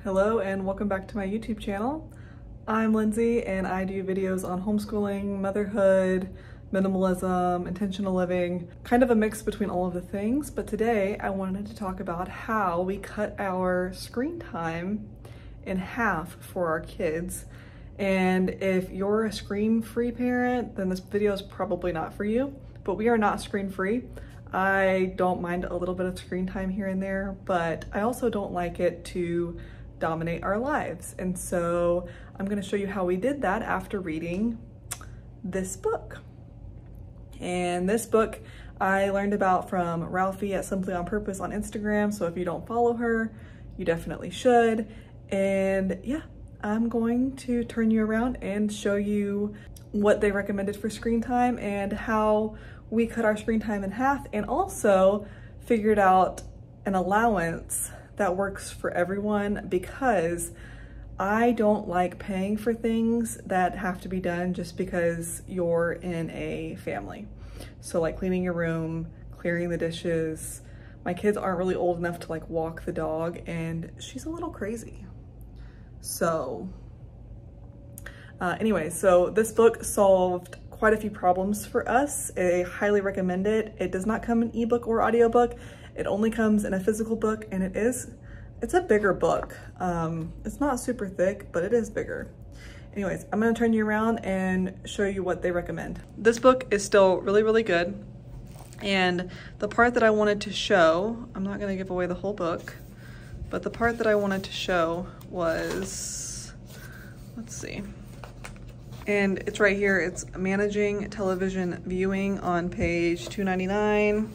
Hello and welcome back to my YouTube channel. I'm Lindsay and I do videos on homeschooling, motherhood, minimalism, intentional living, kind of a mix between all of the things. But today I wanted to talk about how we cut our screen time in half for our kids. And if you're a screen-free parent, then this video is probably not for you, but we are not screen-free. I don't mind a little bit of screen time here and there, but I also don't like it to dominate our lives. And so I'm going to show you how we did that after reading this book. And this book I learned about from Ralphie at Simply on Purpose on Instagram. So if you don't follow her, you definitely should. And yeah, I'm going to turn you around and show you what they recommended for screen time and how we cut our screen time in half, and also figured out an allowance that works for everyone, because I don't like paying for things that have to be done just because you're in a family. So like cleaning your room, clearing the dishes. My kids aren't really old enough to like walk the dog, and she's a little crazy. So anyway, so this book solved quite a few problems for us. I highly recommend it. It does not come in ebook or audiobook. It only comes in a physical book, and it's a bigger book. It's not super thick, but it is bigger. Anyways, I'm gonna turn you around and show you what they recommend. This book is still really, really good. And the part that I wanted to show, I'm not gonna give away the whole book, but the part that I wanted to show was, let's see. And it's right here. It's managing television viewing on page 299.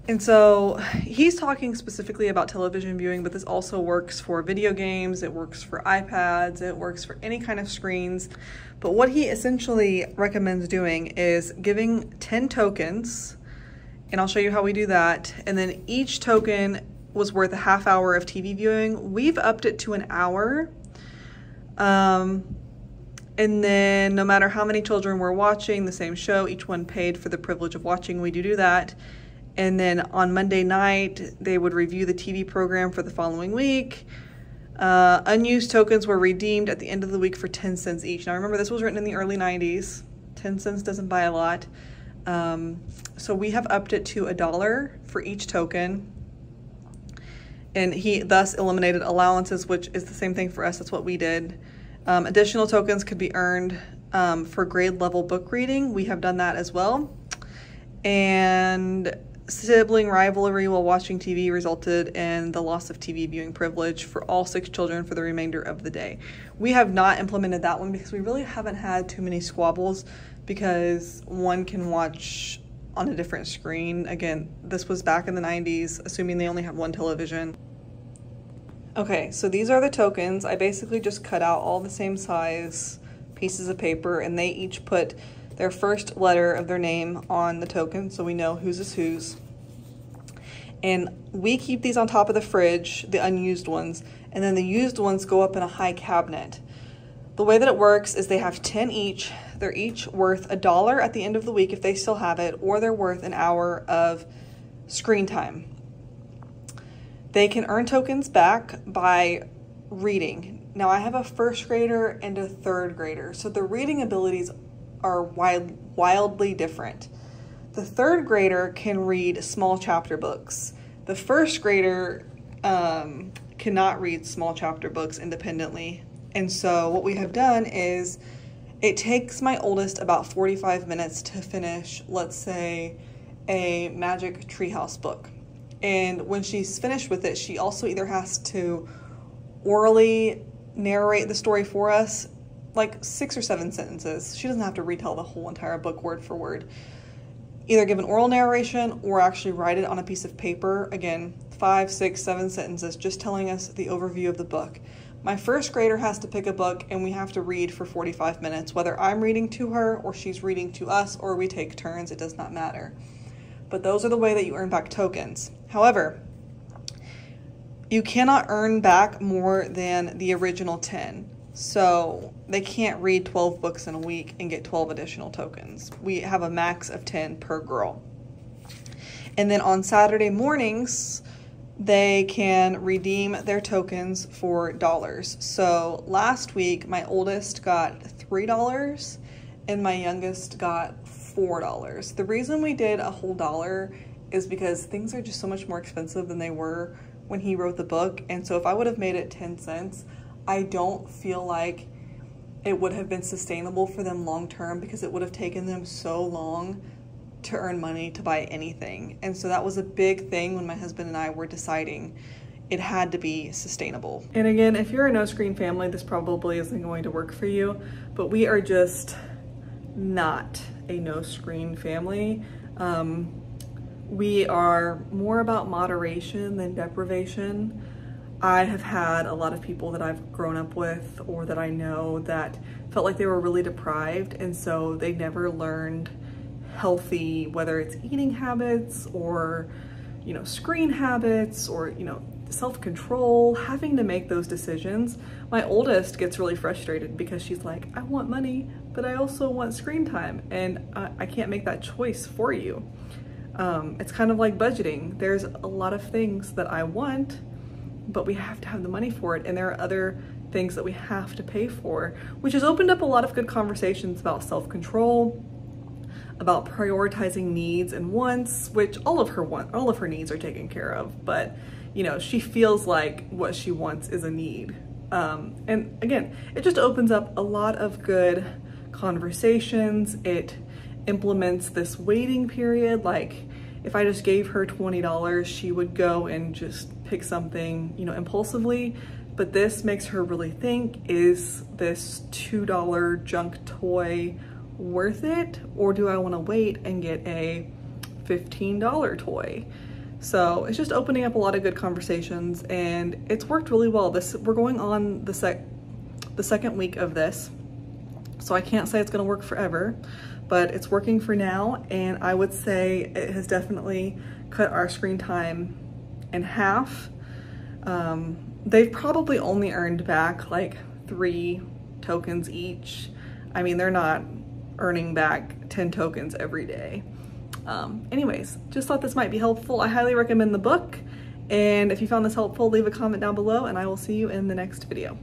And so he's talking specifically about television viewing, but this also works for video games, it works for iPads, it works for any kind of screens. But what he essentially recommends doing is giving 10 tokens, and I'll show you how we do that. And then each token was worth a half hour of TV viewing. We've upped it to an hour. And then no matter how many children were watching the same show, each one paid for the privilege of watching. We do that. And then on Monday night, they would review the TV program for the following week. Unused tokens were redeemed at the end of the week for 10 cents each. Now remember, this was written in the early 90s. 10 cents doesn't buy a lot. So we have upped it to $1 for each token. And he thus eliminated allowances, which is the same thing for us. That's what we did. Additional tokens could be earned for grade level book reading. We have done that as well. And sibling rivalry while watching TV resulted in the loss of TV viewing privilege for all 6 children for the remainder of the day. We have not implemented that one because we really haven't had too many squabbles, because one can watch on a different screen. Again, this was back in the 90s, assuming they only have one television. Okay, so these are the tokens. I basically just cut out all the same size pieces of paper, and they each put their first letter of their name on the token, so we know whose is whose. And we keep these on top of the fridge, the unused ones, and then the used ones go up in a high cabinet. The way that it works is they have 10 each. They're each worth $1 at the end of the week if they still have it, or they're worth an hour of screen time. They can earn tokens back by reading. Now I have a first grader and a third grader, so the reading abilities are wildly different. The third grader can read small chapter books. The first grader cannot read small chapter books independently. And so what we have done is, it takes my oldest about 45 minutes to finish, let's say, a Magic Treehouse book. And when she's finished with it, she also either has to orally narrate the story for us, like 6 or 7 sentences. She doesn't have to retell the whole entire book word for word. Either give an oral narration or actually write it on a piece of paper. Again, 5, 6, 7 sentences, just telling us the overview of the book. My first grader has to pick a book, and we have to read for 45 minutes, whether I'm reading to her or she's reading to us, or we take turns, it does not matter. But those are the way that you earn back tokens. However, you cannot earn back more than the original 10. So they can't read 12 books in a week and get 12 additional tokens. We have a max of 10 per girl. And then on Saturday mornings, they can redeem their tokens for dollars. So last week, my oldest got $3 and my youngest got $4. The reason we did a whole dollar is because things are just so much more expensive than they were when he wrote the book. And so if I would have made it 10 cents, I don't feel like it would have been sustainable for them long term, because it would have taken them so long to earn money to buy anything. And so that was a big thing when my husband and I were deciding it had to be sustainable. And again, if you're a no screen family, this probably isn't going to work for you, but we are just not a no screen family. We are more about moderation than deprivation. I have had a lot of people that I've grown up with or that I know that felt like they were really deprived, and so they never learned healthy, whether it's eating habits or, you know, screen habits or, you know, self-control, having to make those decisions. My oldest gets really frustrated because she's like, I want money, but I also want screen time, and I can't make that choice for you. It's kind of like budgeting. There's a lot of things that I want, but we have to have the money for it, and there are other things that we have to pay for, which has opened up a lot of good conversations about self-control, about prioritizing needs and wants, which all of her needs are taken care of, but you know, she feels like what she wants is a need. And again, it just opens up a lot of good conversations. It implements this waiting period. Like if I just gave her $20, she would go and just pick something, you know, impulsively. But this makes her really think, is this $2 junk toy worth it? Or do I want to wait and get a $15 toy? So it's just opening up a lot of good conversations, and it's worked really well. We're going on the second week of this, so I can't say it's going to work forever, but it's working for now, and I would say it has definitely cut our screen time in half. They've probably only earned back like 3 tokens each. I mean, they're not earning back 10 tokens every day. Anyways, just thought this might be helpful. I highly recommend the book, and if you found this helpful, leave a comment down below, and I will see you in the next video.